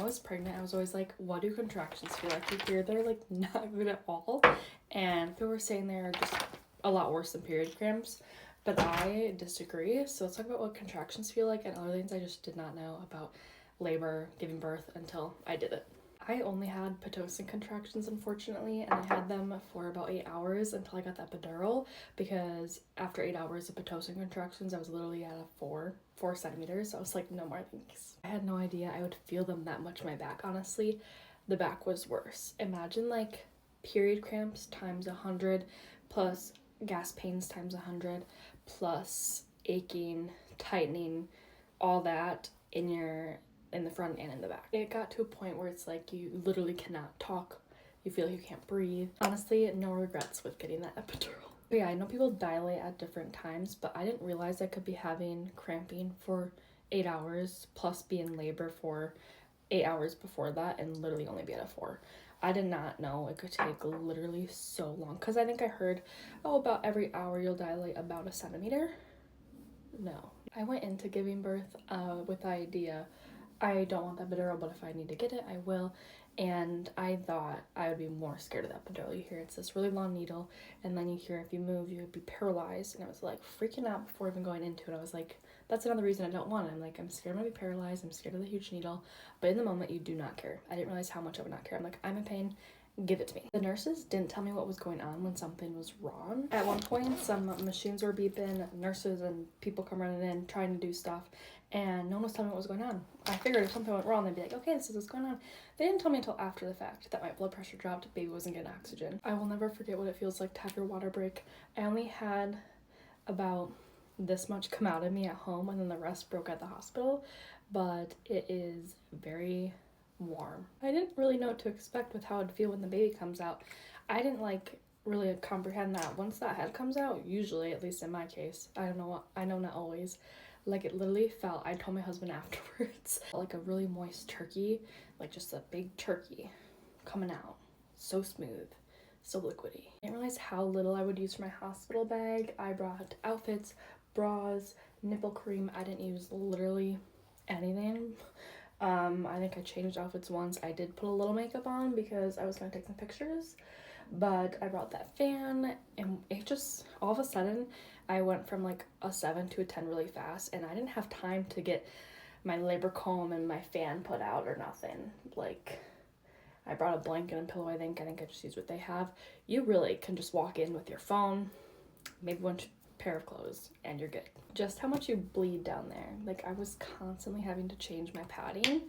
was pregnant, I was always like, what do contractions feel like? You hear they're like not good at all. And people were saying they're just a lot worse than period cramps. But I disagree. So let's talk about what contractions feel like and other things I just did not know about labor, giving birth until I did it. I only had Pitocin contractions, unfortunately, and I had them for about 8 hours until I got that epidural, because after 8 hours of Pitocin contractions, I was literally at a 4 centimeters. So I was like, no more thanks. I had no idea I would feel them that much in my back, honestly. The back was worse. Imagine like period cramps times 100 plus gas pains times 100 plus aching, tightening, all that in the front and in the back. It got to a point where it's like you literally cannot talk. You feel like you can't breathe. Honestly, no regrets with getting that epidural. But yeah, I know people dilate at different times, but I didn't realize I could be having cramping for 8 hours plus be in labor for 8 hours before that and literally only be at a 4. I did not know it could take literally so long, because I think I heard, oh, about every hour you'll dilate about a centimeter. No. I went into giving birth with the idea, I don't want that epidural, but if I need to get it, I will. And I thought I would be more scared of that epidural. You hear it's this really long needle, and then you hear if you move, you would be paralyzed. And I was like freaking out before even going into it. I was like, that's another reason I don't want it. I'm like, I'm scared I'm gonna be paralyzed. I'm scared of the huge needle. But in the moment, you do not care. I didn't realize how much I would not care. I'm like, I'm in pain. Give it to me. The nurses didn't tell me what was going on when something was wrong. At one point, some machines were beeping, nurses and people come running in trying to do stuff, and no one was telling me what was going on. I figured if something went wrong, they'd be like, okay, this is what's going on. They didn't tell me until after the fact that my blood pressure dropped, baby wasn't getting oxygen. I will never forget what it feels like to have your water break. I only had about this much come out of me at home, and then the rest broke at the hospital, but it is very warm. I didn't really know what to expect with how I'd feel when the baby comes out. I didn't really comprehend that once that head comes out, usually, at least in my case, I know not always, like it literally felt, I told my husband afterwards, like a really moist turkey, like just a big turkey coming out. So smooth, so liquidy. I didn't realize how little I would use for my hospital bag. I brought outfits, bras, nipple cream. I didn't use literally anything. I think I changed outfits once. I did put a little makeup on because I was going to take some pictures, but I brought that fan, and it just, all of a sudden, I went from like a 7 to a 10 really fast, and I didn't have time to get my labor comb and my fan put out or nothing. Like, I brought a blanket and pillow, I think I just used what they have. You really can just walk in with your phone, maybe one pair of clothes, and you're good. Just how much you bleed down there. Like, I was constantly having to change my padding,